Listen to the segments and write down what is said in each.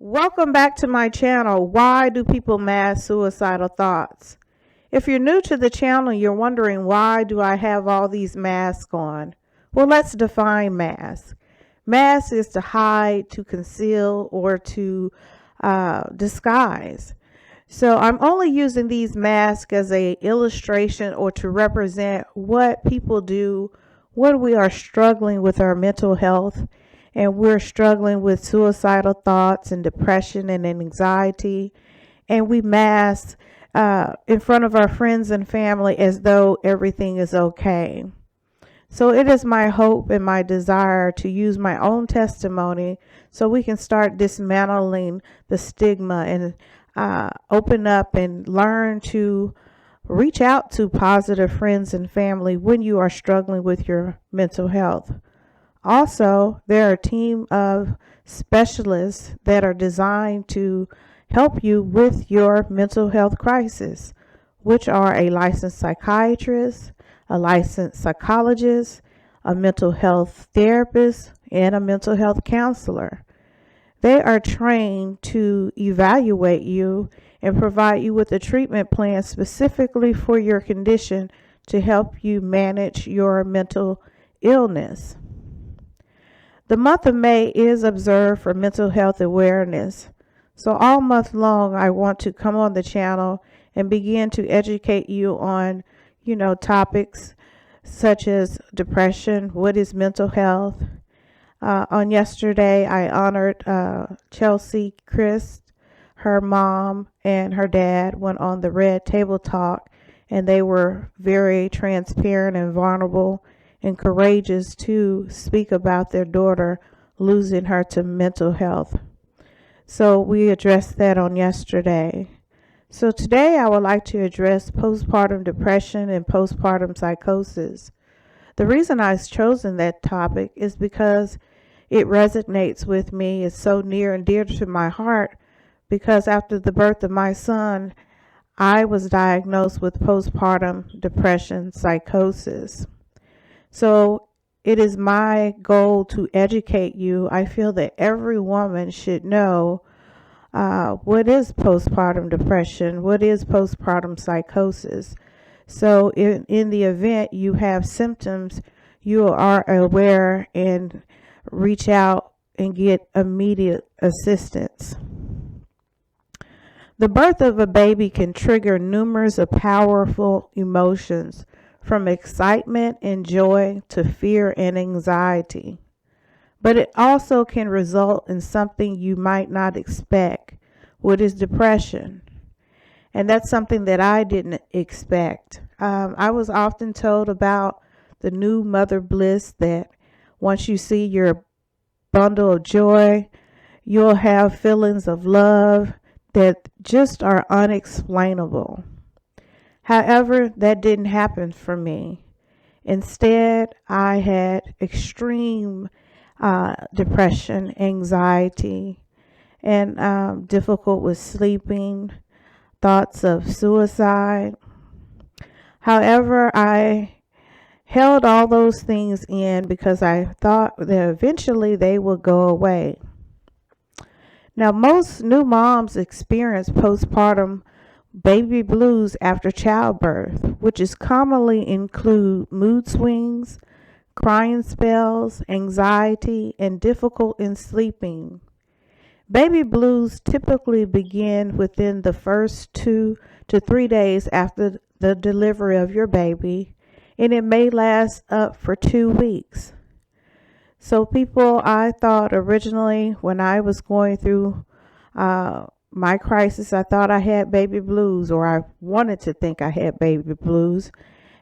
Welcome back to my channel. Why do people mask suicidal thoughts? If you're new to the channel, you're wondering why do I have all these masks on? Well, let's define mask. Mask is to hide, to conceal, or to disguise. So I'm only using these masks as an illustration or to represent what people do when we are struggling with our mental health and we're struggling with suicidal thoughts and depression and anxiety, and we mask in front of our friends and family as though everything is okay. So it is my hope and my desire to use my own testimony so we can start dismantling the stigma and open up and learn to reach out to positive friends and family when you are struggling with your mental health. Also, there are a team of specialists that are designed to help you with your mental health crisis, which are a licensed psychiatrist, a licensed psychologist, a mental health therapist, and a mental health counselor. They are trained to evaluate you and provide you with a treatment plan specifically for your condition to help you manage your mental illness. The month of May is observed for mental health awareness. So all month long, I want to come on the channel and begin to educate you on, topics such as depression, what is mental health. On yesterday, I honored Chelsea Christ. Her mom and her dad went on the Red Table Talk, and they were very transparent and vulnerable and courageous to speak about their daughter losing her to mental health. So we addressed that on yesterday. So today I would like to address postpartum depression and postpartum psychosis. The reason I've chosen that topic is because it resonates with me. It's so near and dear to my heart because after the birth of my son, I was diagnosed with postpartum depression psychosis. So it is my goal to educate you. I feel that every woman should know what is postpartum depression, what is postpartum psychosis. So in the event you have symptoms, you are aware and reach out and get immediate assistance. The birth of a baby can trigger numerous of powerful emotions, from excitement and joy to fear and anxiety. But it also can result in something you might not expect, which is depression. And that's something that I didn't expect. I was often told about the new mother bliss that once you see your bundle of joy, you'll have feelings of love that just are unexplainable. However, that didn't happen for me. Instead, I had extreme depression, anxiety, and difficult with sleeping, thoughts of suicide. However, I held all those things in because I thought that eventually they would go away. Now, most new moms experience postpartum baby blues after childbirth, which is commonly include mood swings, crying spells, anxiety, and difficult in sleeping. Baby blues typically begin within the first 2 to 3 days after the delivery of your baby, and it may last up for 2 weeks. So I thought originally when I was going through my crisis, I thought I had baby blues, or I wanted to think I had baby blues.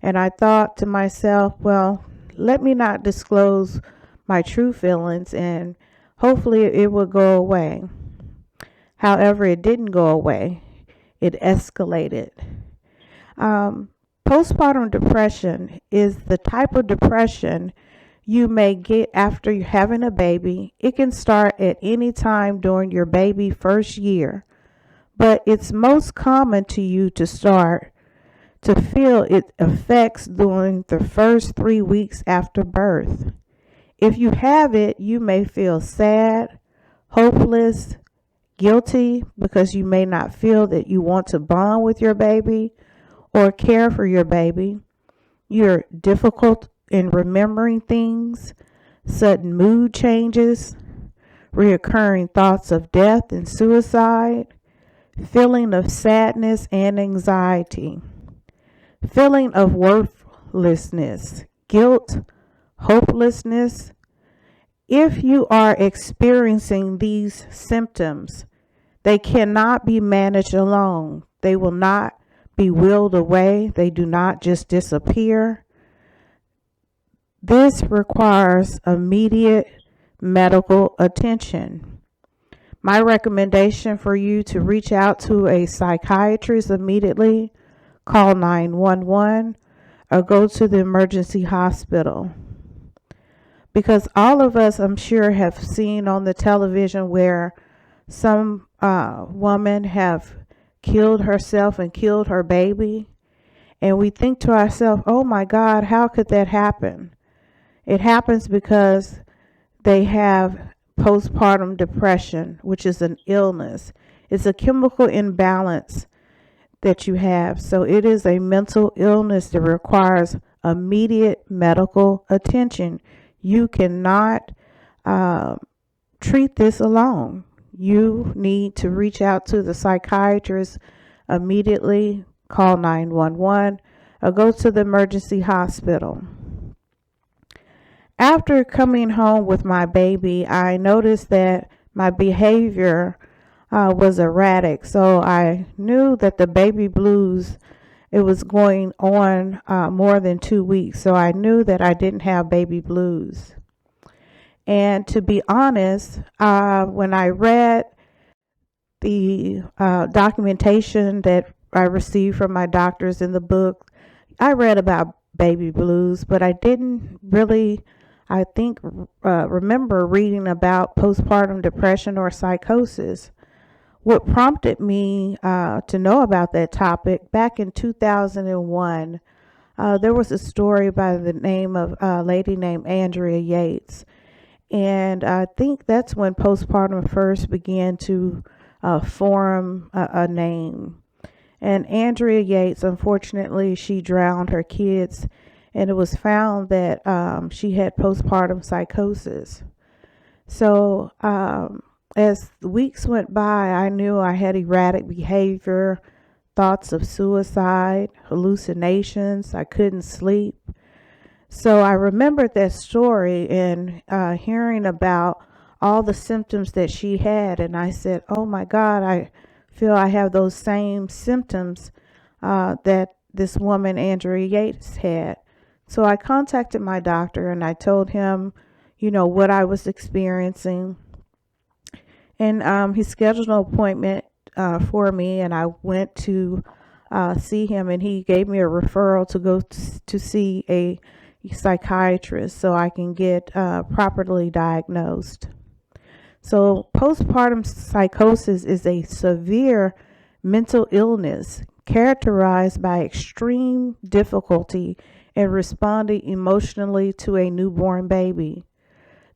And I thought to myself, well, let me not disclose my true feelings and hopefully it will go away. However, it didn't go away. It escalated. Postpartum depression is the type of depression you may get after having a baby. It can start at any time during your baby's first year, but it's most common to you to feel its effects during the first 3 weeks after birth. If you have it, you may feel sad, hopeless, guilty because you may not feel that you want to bond with your baby or care for your baby. You're difficult in remembering things, sudden mood changes, reoccurring thoughts of death and suicide, feeling of sadness and anxiety, feeling of worthlessness, guilt, hopelessness. If you are experiencing these symptoms, they cannot be managed alone. They will not be willed away. They do not just disappear. This requires immediate medical attention. My recommendation for you to reach out to a psychiatrist immediately, call 911 or go to the emergency hospital. Because all of us, I'm sure, have seen on the television where some woman have killed herself and killed her baby. And we think to ourselves, oh my God, how could that happen? It happens because they have postpartum depression, which is an illness. It's a chemical imbalance that you have. So it is a mental illness that requires immediate medical attention. You cannot treat this alone. You need to reach out to the psychiatrist immediately, call 911, or go to the emergency hospital. After coming home with my baby, I noticed that my behavior was erratic. So I knew that the baby blues, it was going on more than 2 weeks. So I knew that I didn't have baby blues. And to be honest, when I read the documentation that I received from my doctors in the book, I read about baby blues, but I didn't really, I think, remember reading about postpartum depression or psychosis. What prompted me to know about that topic, back in 2001, there was a story by the name of a lady named Andrea Yates. And I think that's when postpartum first began to form a name. And Andrea Yates, unfortunately, she drowned her kids, and it was found that she had postpartum psychosis. So as the weeks went by, I knew I had erratic behavior, thoughts of suicide, hallucinations. I couldn't sleep. So I remembered that story and hearing about all the symptoms that she had. And I said, oh my God, I feel I have those same symptoms that this woman, Andrea Yates, had. So I contacted my doctor and I told him, what I was experiencing. And he scheduled an appointment for me, and I went to see him, and he gave me a referral to go to see a psychiatrist so I can get properly diagnosed. So postpartum psychosis is a severe mental illness characterized by extreme difficulty in responding emotionally to a newborn baby.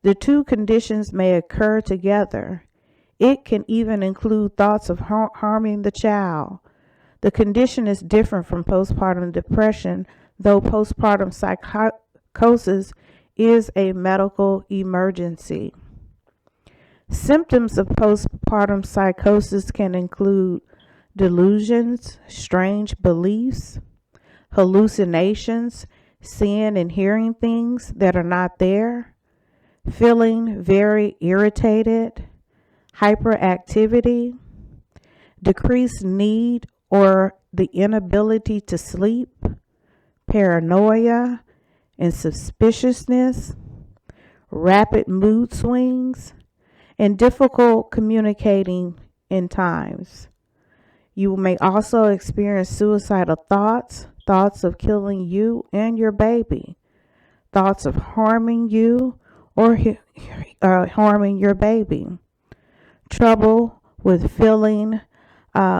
The two conditions may occur together. It can even include thoughts of harming the child. The condition is different from postpartum depression, though postpartum psychosis is a medical emergency. Symptoms of postpartum psychosis can include delusions, strange beliefs, hallucinations, seeing and hearing things that are not there, feeling very irritated, hyperactivity, decreased need or the inability to sleep, paranoia and suspiciousness, rapid mood swings, and difficult communicating in times. You may also experience suicidal thoughts, thoughts of killing you and your baby, thoughts of harming you or harming your baby, trouble with feeling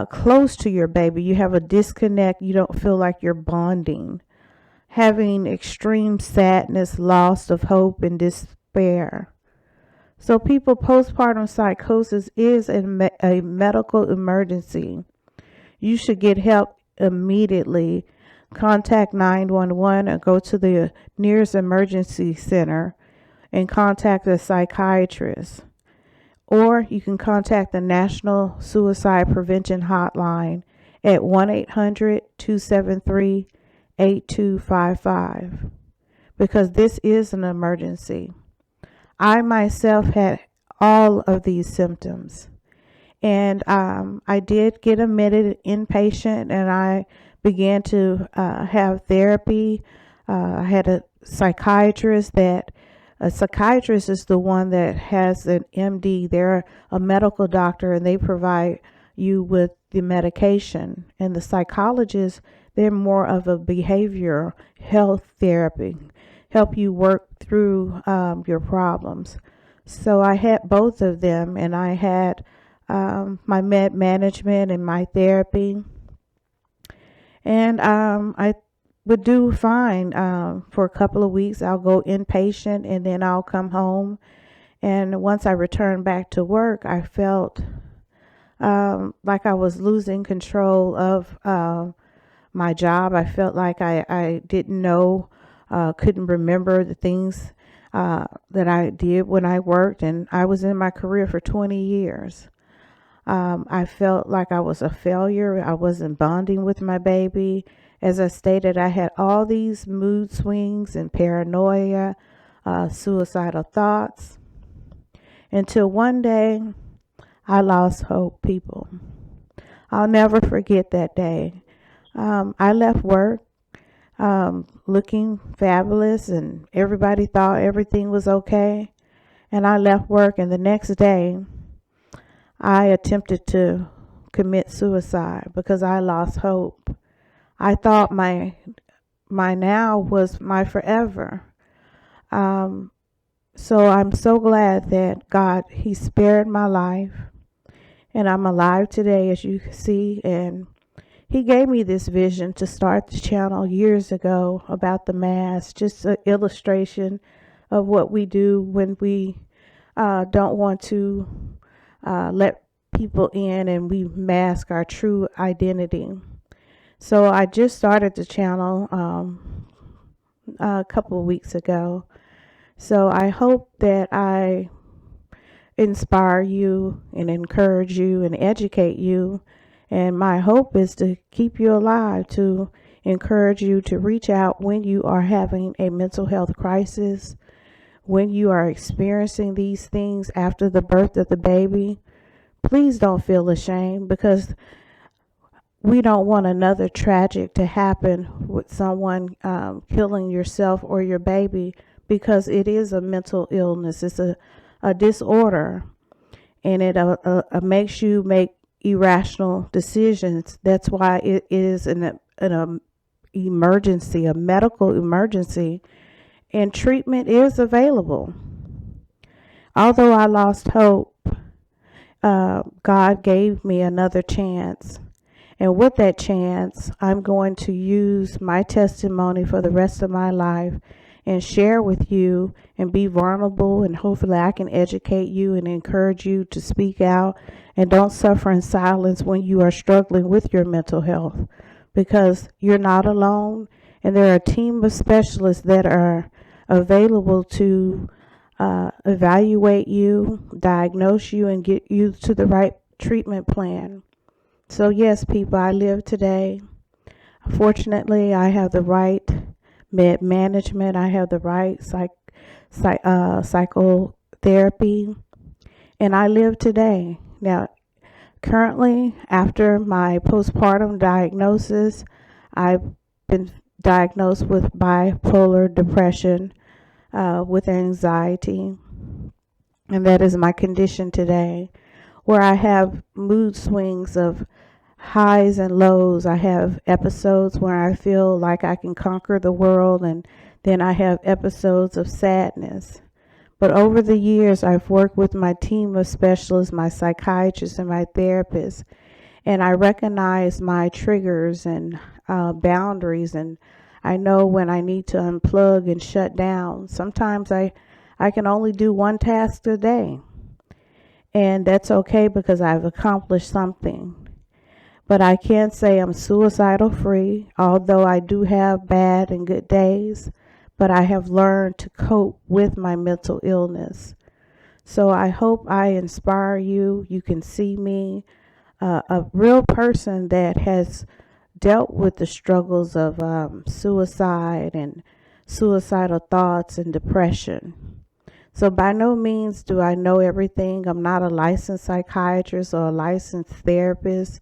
close to your baby. You have a disconnect. You don't feel like you're bonding. Having extreme sadness, loss of hope, and despair. So, people, postpartum psychosis is a medical emergency. You should get help immediately. Contact 911 or go to the nearest emergency center and contact a psychiatrist. Or you can contact the National Suicide Prevention Hotline at 1-800-273-8255 because this is an emergency. I myself had all of these symptoms, and I did get admitted inpatient, and I began to have therapy. I had a psychiatrist is the one that has an MD. They're a medical doctor, and they provide you with the medication. And the psychologists, they're more of a behavioral health therapy, help you work through your problems. So I had both of them, and I had my med management and my therapy. And I would do fine for a couple of weeks. I'll go inpatient and then I'll come home. And once I returned back to work, I felt like I was losing control of my job. I felt like I didn't know, couldn't remember the things that I did when I worked. And I was in my career for 20 years. I felt like I was a failure. I wasn't bonding with my baby. As I stated, I had all these mood swings and paranoia, suicidal thoughts, until one day I lost hope, people. I'll never forget that day. I left work looking fabulous, and everybody thought everything was okay. And I left work, and the next day I attempted to commit suicide because I lost hope. I thought my now was my forever. So I'm so glad that God, He spared my life, and I'm alive today, as you can see. And He gave me this vision to start the channel years ago about the mask, just an illustration of what we do when we don't want to let people in and we mask our true identity. So I just started the channel a couple of weeks ago. So I hope that I inspire you and encourage you and educate you. And my hope is to keep you alive, to encourage you to reach out when you are having a mental health crisis, when you are experiencing these things after the birth of the baby. Please don't feel ashamed, because we don't want another tragic to happen with someone killing yourself or your baby, because it is a mental illness. It's a disorder, and it makes you make irrational decisions. That's why it is an emergency, a medical emergency, and treatment is available. Although I lost hope, God gave me another chance. And with that chance, I'm going to use my testimony for the rest of my life and share with you and be vulnerable, and hopefully I can educate you and encourage you to speak out and don't suffer in silence when you are struggling with your mental health, because you're not alone, and there are a team of specialists that are available to evaluate you, diagnose you, and get you to the right treatment plan. So yes, people, I live today. Fortunately, I have the right med management. I have the right psychotherapy, and I live today. Now, currently, after my postpartum diagnosis, I've been diagnosed with bipolar depression, with anxiety, and that is my condition today, where I have mood swings of highs and lows. I have episodes where I feel like I can conquer the world, and then I have episodes of sadness. But over the years, I've worked with my team of specialists, my psychiatrists and my therapists, and I recognize my triggers and boundaries, and I know when I need to unplug and shut down. Sometimes I I can only do one task a day. And that's okay because I've accomplished something. But I can't say I'm suicidal free, although I do have bad and good days. But I have learned to cope with my mental illness. So I hope I inspire you. You can see me, a real person that has dealt with the struggles of suicide and suicidal thoughts and depression. So by no means do I know everything. I'm not a licensed psychiatrist or a licensed therapist.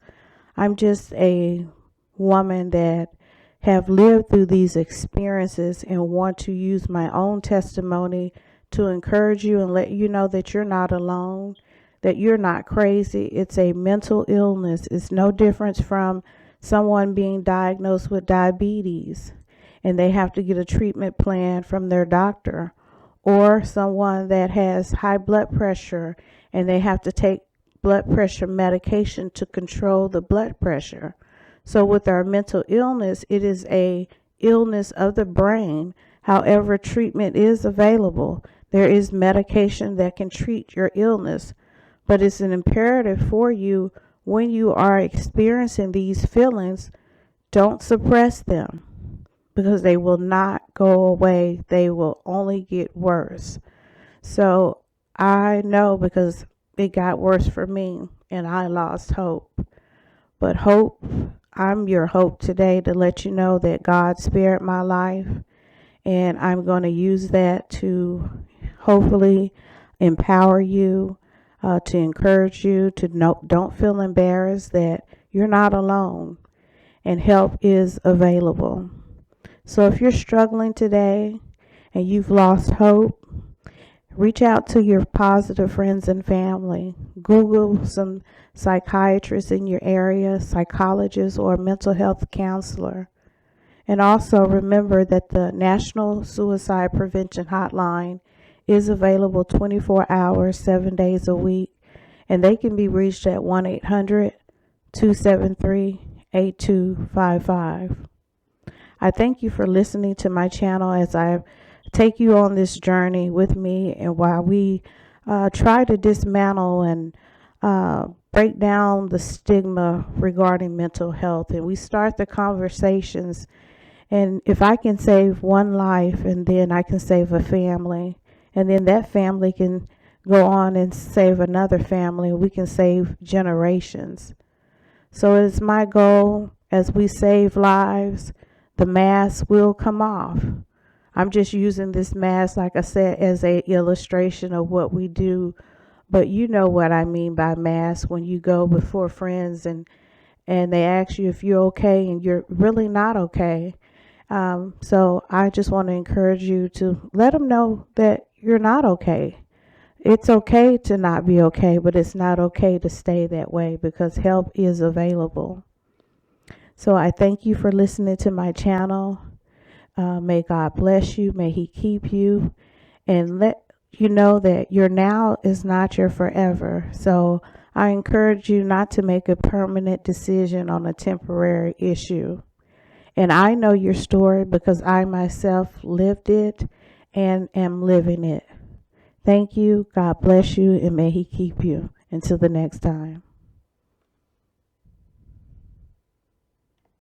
I'm just a woman that have lived through these experiences and want to use my own testimony to encourage you and let you know that you're not alone, that you're not crazy. It's a mental illness. It's no difference from someone being diagnosed with diabetes and they have to get a treatment plan from their doctor, or someone that has high blood pressure and they have to take blood pressure medication to control the blood pressure. So with our mental illness, it is a illness of the brain. However, treatment is available. There is medication that can treat your illness, but it's an imperative for you when you are experiencing these feelings, don't suppress them because they will not go away. They will only get worse. So I know because it got worse for me and I lost hope. But hope, I'm your hope today to let you know that God spared my life, and I'm going to use that to hopefully empower you, to encourage you to don't feel embarrassed that you're not alone and help is available. So if you're struggling today and you've lost hope, reach out to your positive friends and family. Google some psychiatrists in your area, psychologists, or mental health counselor. And also remember that the National Suicide Prevention Hotline is available 24 hours, 7 days a week, and they can be reached at 1-800-273-8255. I thank you for listening to my channel as I take you on this journey with me, and while we try to dismantle and break down the stigma regarding mental health, and we start the conversations. And if I can save one life, and then I can save a family, and then that family can go on and save another family, we can save generations. So it's my goal, as we save lives, the mask will come off. I'm just using this mask, like I said, as a illustration of what we do. But you know what I mean by mask when you go before friends and they ask you if you're okay and you're really not okay. So I just want to encourage you to let them know that you're not okay. It's okay to not be okay, but it's not okay to stay that way because help is available. So I thank you for listening to my channel. May God bless you. May He keep you and let you know that your now is not your forever. So I encourage you not to make a permanent decision on a temporary issue. And I know your story because I myself lived it and am living it. Thank you. God bless you, and may He keep you. Until the next time.